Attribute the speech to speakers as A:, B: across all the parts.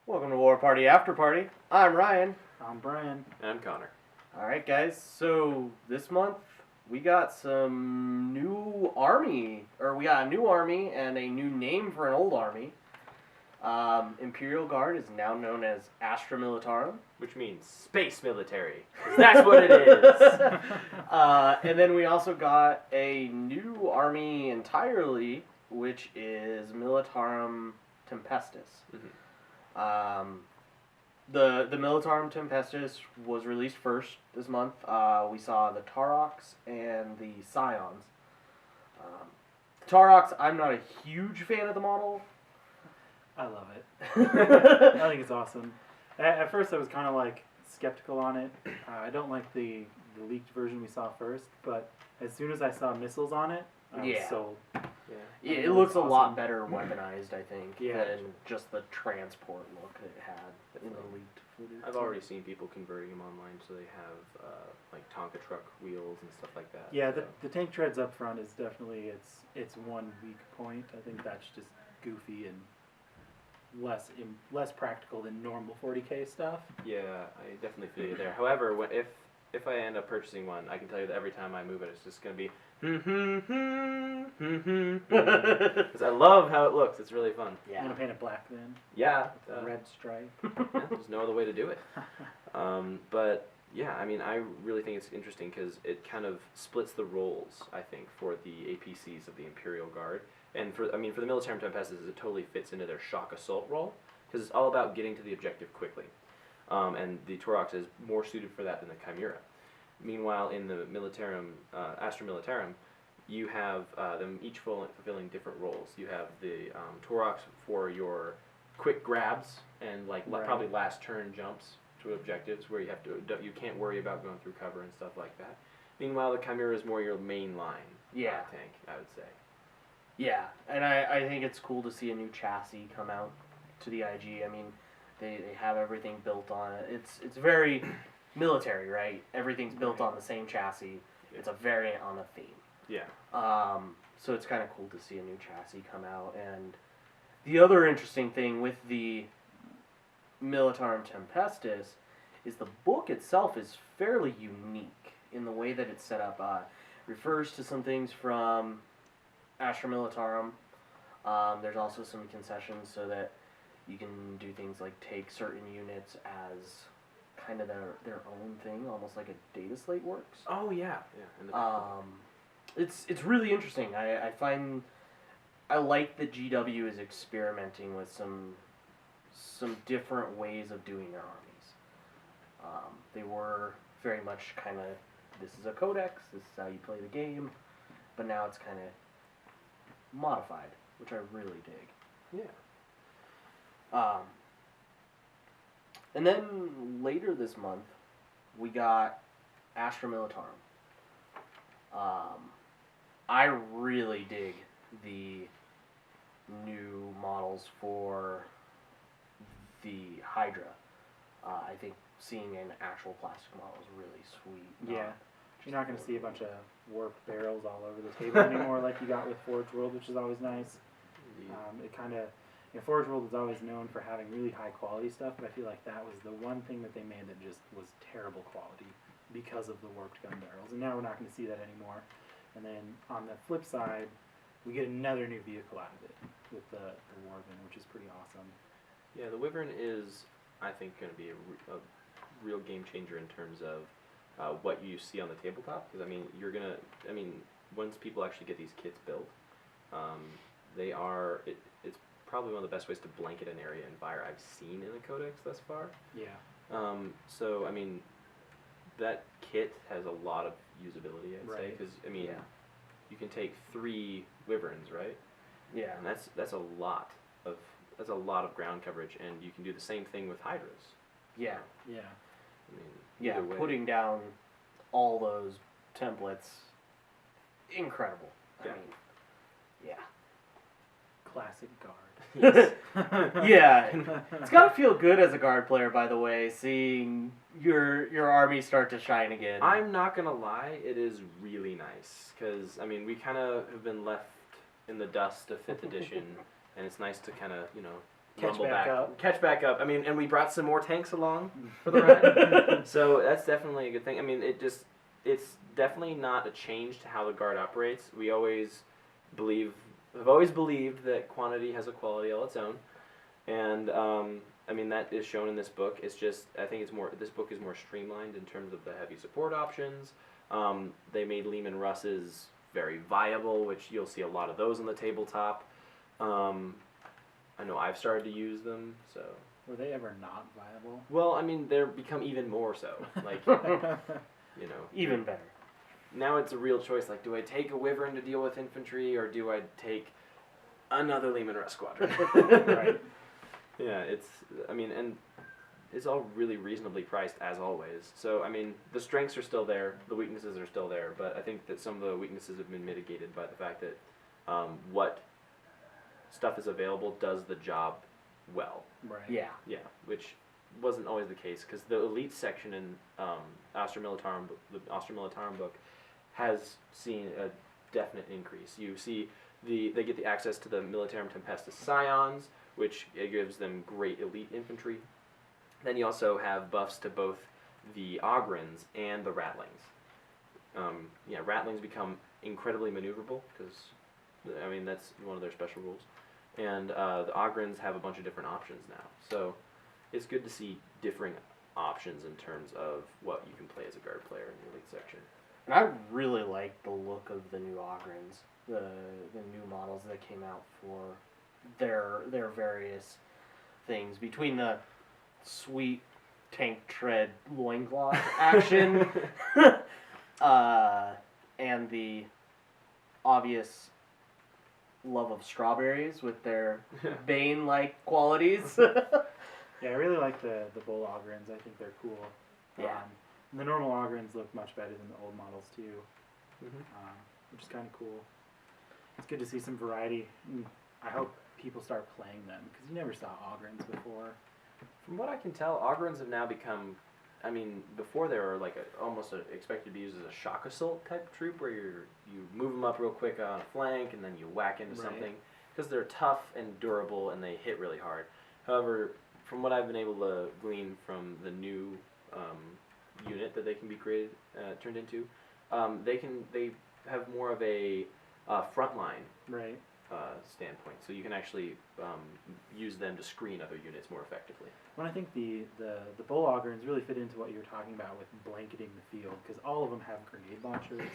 A: Welcome to War Party After Party. I'm Ryan.
B: I'm Brian.
C: And I'm Connor.
A: Alright, guys, so this month we got a new army and a new name for an old army. Imperial Guard is now known as Astra Militarum.
C: Which means space military. 'Cause that's what it is.
A: And then we also got a new army entirely, which is Militarum Tempestus.
C: Mm-hmm.
A: The Militarum Tempestus was released first this month. We saw the Taroks and the Scions. Taroks, I'm not a huge fan of the model.
B: I love it. I think it's awesome. At first I was kind of like skeptical on it. I don't like the leaked version we saw first, but as soon as I saw missiles on it, I was sold.
A: Yeah, it looks a lot better weaponized, I think,
B: Yeah.
A: than just the transport look it had in the leaked footage.
C: I've already seen people converting them online, so they have like Tonka truck wheels and stuff like that.
B: Yeah,
C: so.
B: the tank treads up front is definitely its one weak point. I think that's just goofy and less practical than normal 40K stuff.
C: Yeah, I definitely feel you there. However, if I end up purchasing one, I can tell you that every time I move it, it's just going to be because I love how it looks. It's really fun.
B: I'm gonna paint it black then.
C: Yeah.
B: With a red stripe.
C: Yeah, there's no other way to do it. But yeah, I mean, I really think it's interesting because it kind of splits the roles, I think, for the APCs of the Imperial Guard. And for the Militarum Tempestus, it totally fits into their shock assault role because it's all about getting to the objective quickly. And the Torox is more suited for that than the Chimera. Meanwhile, in the Astra Militarum, you have them each fulfilling different roles. You have the Torox for your quick grabs and probably last turn jumps to objectives where you can't worry about going through cover and stuff like that. Meanwhile, the Chimera is more your main line tank, I would say.
A: Yeah, and I think it's cool to see a new chassis come out to the IG. I mean, they have everything built on it. It's very military, right? Everything's built on the same chassis. It's a variant on a theme.
C: Yeah.
A: So it's kind of cool to see a new chassis come out. And the other interesting thing with the Militarum Tempestus is the book itself is fairly unique in the way that it's set up. Refers to some things from Astra Militarum. There's also some concessions so that you can do things like take certain units as kind of their own thing, almost like a data slate works.
C: Oh yeah.
A: It's really interesting. I like that GW is experimenting with some different ways of doing their armies. They were very much kind of, this is a codex, this is how you play the game, but now it's kind of modified, which I really dig.
C: Yeah.
A: And then later this month, we got Astra Militarum. I really dig the new models for the Hydra. I think seeing an actual plastic model is really sweet.
B: Yeah. You're not going to see a bunch of warped barrels all over the table anymore like you got with Forge World, which is always nice. Forge World is always known for having really high quality stuff, but I feel like that was the one thing that they made that just was terrible quality because of the warped gun barrels. And now we're not going to see that anymore. And then on the flip side, we get another new vehicle out of it with the Wyvern, which is pretty awesome.
C: Yeah, the Wyvern is, I think, going to be a real game changer in terms of what you see on the tabletop. Because once people actually get these kits built, it's probably one of the best ways to blanket an area in fire I've seen in the Codex thus far.
B: Yeah.
C: So that kit has a lot of usability, I'd say, because you can take 3 Wyverns, right?
A: Yeah.
C: And that's a lot of ground coverage, and you can do the same thing with Hydras.
A: Yeah.
B: Yeah.
A: Yeah, putting down all those templates, incredible.
C: Yeah.
B: Classic guard.
C: Yes.
A: Yeah, it's gotta feel good as a guard player, by the way, seeing your army start to shine again.
C: I'm not gonna lie, it is really nice because we kind of have been left in the dust of 5th edition, and it's nice to kind of rumble
B: back
C: back,
B: up.
C: catch back up. I mean, and we brought some more tanks along for the ride, so that's definitely a good thing. I mean, it's definitely not a change to how the guard operates. We always have always believed that quantity has a quality all its own, and I mean that is shown in this book. It's just I think this book is more streamlined in terms of the heavy support options. They made Lehman Russes very viable, which you'll see a lot of those on the tabletop. I know I've started to use them, so.
B: Were they ever not viable?
C: Well, I mean, they're become even more so. Like, you know.
A: Even better.
C: Now it's a real choice. Like, do I take a Wyvern to deal with infantry, or do I take another Lehman Russ squadron?
B: Right.
C: Yeah, I mean, and it's all really reasonably priced, as always. So, I mean, the strengths are still there, the weaknesses are still there, but I think that some of the weaknesses have been mitigated by the fact that what stuff is available does the job well.
B: Right.
A: Yeah.
C: Yeah, which wasn't always the case, because the elite section in Astra Militarum, the Astra Militarum book, has seen a definite increase. You see, they get the access to the Militarum Tempestus Scions, which it gives them great elite infantry. Then you also have buffs to both the Ogrins and the Ratlings. Yeah, Ratlings become incredibly maneuverable, because, I mean, that's one of their special rules. And the Ogrins have a bunch of different options now. So it's good to see differing options in terms of what you can play as a guard player in the elite section.
A: And I really like the look of the new Ogrins, the new models that came out for their various things. Between the sweet tank tread loincloth action and the obvious love of strawberries with their Bane-like qualities.
B: Yeah, I really like the Bull Ogrins. I think they're cool.
A: Yeah.
B: The normal Ogrins look much better than the old models too,
C: Mm-hmm.
B: which is kind of cool. It's good to see some variety. I hope people start playing them, because you never saw Ogrins before.
C: From what I can tell, Ogrins have now become, I mean, before they were like expected to be used as a shock assault type troop, where you move them up real quick on a flank and then you whack into
B: Right.
C: something, because they're tough and durable and they hit really hard. However, from what I've been able to glean from the new unit that they can be turned into, they have more of a frontline
B: Right.
C: standpoint, so you can actually use them to screen other units more effectively.
B: Well, I think the Bull Ogrins really fit into what you were talking about with blanketing the field, because all of them have grenade launchers,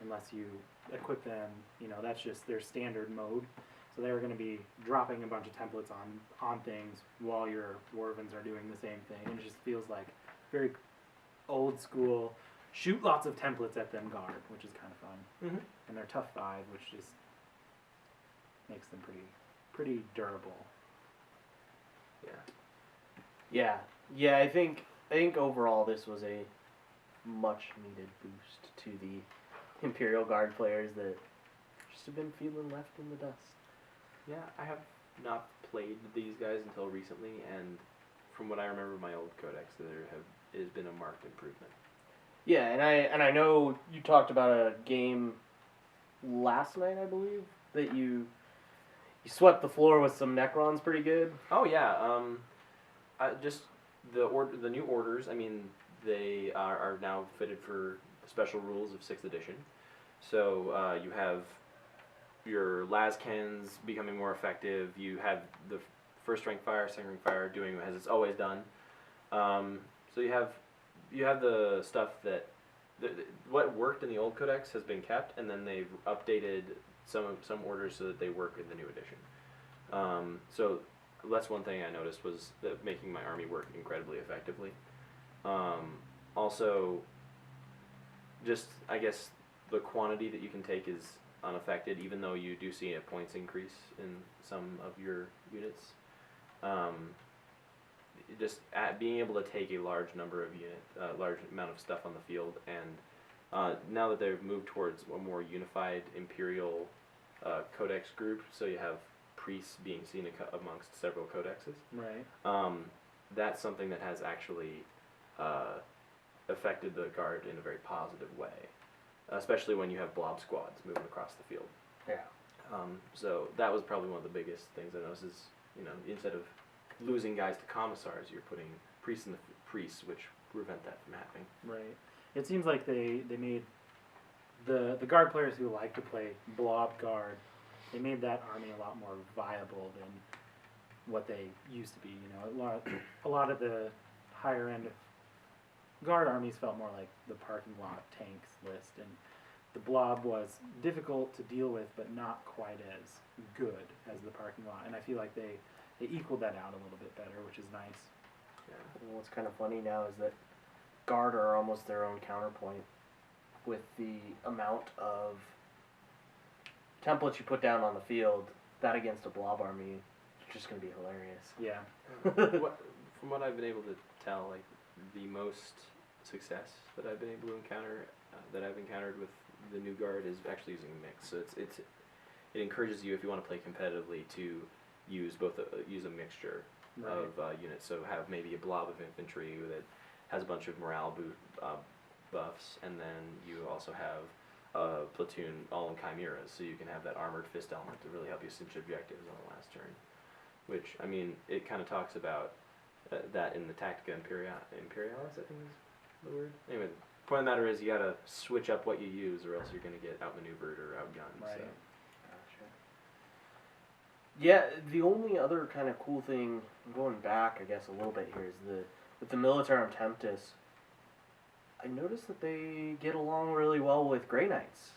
B: unless you equip them. You know, that's just their standard mode. So they're going to be dropping a bunch of templates on things while your Dwarvens are doing the same thing, and it just feels like very old school. Shoot lots of templates at them guard, which is kind of fun.
C: Mm-hmm.
B: And they're tough 5, which just makes them pretty durable.
C: Yeah.
A: Yeah, I think overall this was a much needed boost to the Imperial Guard players that just have been feeling left in the dust.
C: Yeah, I have not played these guys until recently, and from what I remember of my old Codex, it has been a marked improvement.
A: Yeah, and I know you talked about a game last night, I believe, that you swept the floor with some Necrons pretty good.
C: Oh yeah, just the new orders. I mean, they are now fitted for special rules of 6th edition. So you have your Lascans becoming more effective. You have the first rank fire, second rank fire doing as it's always done. So you have the stuff that what worked in the old Codex has been kept, and then they've updated some orders so that they work in the new edition. So that's one thing I noticed, was that making my army work incredibly effectively. Also, just I guess the quantity that you can take is unaffected, even though you do see a points increase in some of your units. Just being able to take a large number of large amount of stuff on the field, and now that they've moved towards a more unified Imperial Codex group, so you have priests being seen amongst several codexes.
B: Right.
C: That's something that has actually affected the Guard in a very positive way, especially when you have blob squads moving across the field.
A: Yeah.
C: So that was probably one of the biggest things I noticed is You know, instead of losing guys to commissars, you're putting priests in the priests, which prevent that from happening.
B: Right. It seems like they made the guard players who like to play blob guard, they made that army a lot more viable than what they used to be. You know, a lot of the higher end guard armies felt more like the parking lot tanks list, and the blob was difficult to deal with, but not quite as good as the parking lot. And I feel like they equaled that out a little bit better, which is nice.
C: Yeah.
A: And what's kind of funny now is that guard are almost their own counterpoint with the amount of templates you put down on the field. That against a blob army is just going to be hilarious.
B: Yeah.
C: From what I've been able to tell, like the most success that I've been able to encounter, that I've encountered with the new guard is actually using a mix. So it encourages you, if you want to play competitively, to use use a mixture
B: Right.
C: of units. So have maybe a blob of infantry that has a bunch of morale buffs, and then you also have a platoon all in chimeras, so you can have that armored fist element to really help you cinch objectives on the last turn. Which, I mean, it kind of talks about that in the Tactica Imperialis, I think is the word. Anyway, the point of the matter is you gotta switch up what you use, or else you're gonna get outmaneuvered or outgunned.
B: Right.
C: So.
A: Gotcha. Yeah, the only other kind of cool thing, going back, I guess, a little bit here, is with the Militarum Temptus, I noticed that they get along really well with Grey Knights,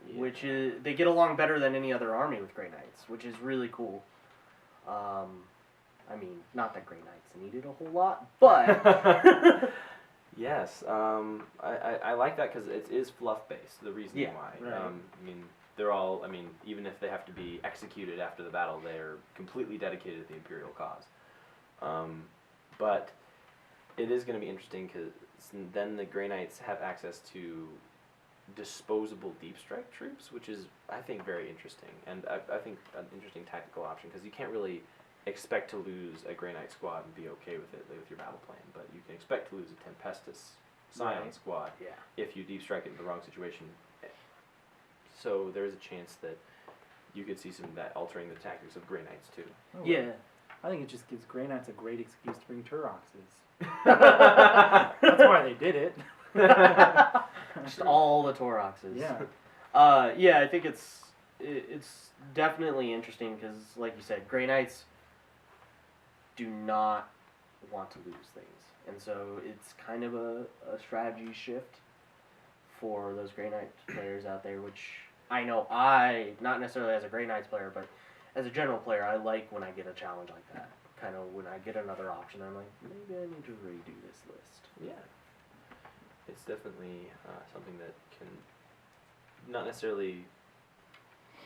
C: Yeah.
A: which is, they get along better than any other army with Grey Knights, which is really cool. I mean, not that Grey Knights needed a whole lot, but...
C: Yes, I like that because it is fluff based. The reasoning
A: Yeah,
C: why.
B: right.
C: I mean, they're all. I mean, even if they have to be executed after the battle, they're completely dedicated to the imperial cause. But it is going to be interesting because then the Grey Knights have access to disposable deep strike troops, which is, I think, very interesting, and I think an interesting tactical option because you can't really expect to lose a Grey Knight squad and be okay with it with your battle plan, but you can expect to lose a Tempestus Scion
A: Right.
C: squad
A: Yeah.
C: if you deep strike it in the wrong situation. So there is a chance that you could see some of that altering the tactics of Grey Knights too.
B: Oh,
A: Yeah.
B: I think it just gives Grey Knights a great excuse to bring Turoxes. That's why they did it.
A: Just all the Toroxes.
B: Yeah.
A: Yeah, I think it's definitely interesting because, like you said, Grey Knights do not want to lose things, and so it's kind of a strategy shift for those Grey Knight players out there, which I know not necessarily as a Grey Knights player, but as a general player, I like when I get a challenge like that. Kind of when I get another option, I'm like, maybe I need to redo this list.
C: Yeah, it's definitely something that can not necessarily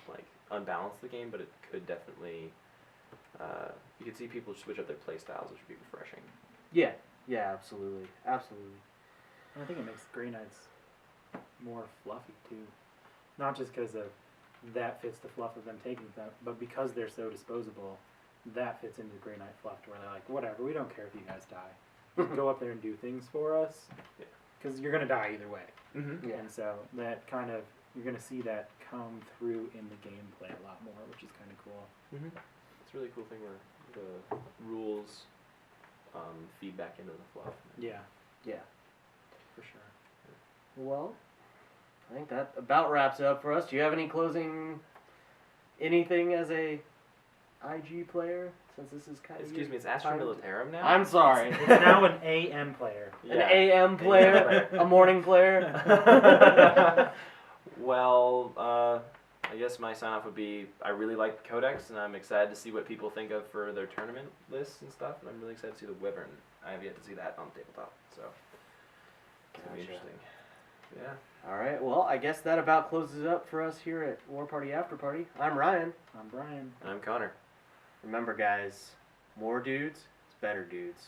C: like unbalance the game, but it could definitely. You could see people switch up their play styles, which would be refreshing.
A: Yeah, absolutely.
B: And I think it makes Grey Knights more fluffy too. Not just because of that fits the fluff of them taking them, but because they're so disposable, that fits into Grey Knight fluff where they're like, whatever, we don't care if you guys die. Just go up there and do things for us, because you're going to die either way.
C: Mm-hmm.
A: Yeah.
B: And so that kind of, you're going to see that come through in the gameplay a lot more, which is kind of cool.
C: Mm-hmm. It's a really cool thing where the rules feed back into the fluff.
B: Yeah,
A: Yeah.
B: for sure.
A: Well, I think that about wraps it up for us. Do you have any closing anything as a IG player? Since this is kind of
C: Excuse me, it's Astra Militarum now?
A: I'm sorry.
B: It's now an AM player.
A: An AM player, a morning player.
C: Well, I guess my sign off would be I really like the Codex, and I'm excited to see what people think of for their tournament lists and stuff. And I'm really excited to see the Wyvern. I have yet to see that on the tabletop, so it's gonna be
A: Gotcha.
C: interesting. Yeah.
A: All right. Well, I guess that about closes it up for us here at War Party After Party. I'm Ryan.
B: I'm Brian.
C: And I'm Connor.
A: Remember, guys, more dudes, it's better dudes.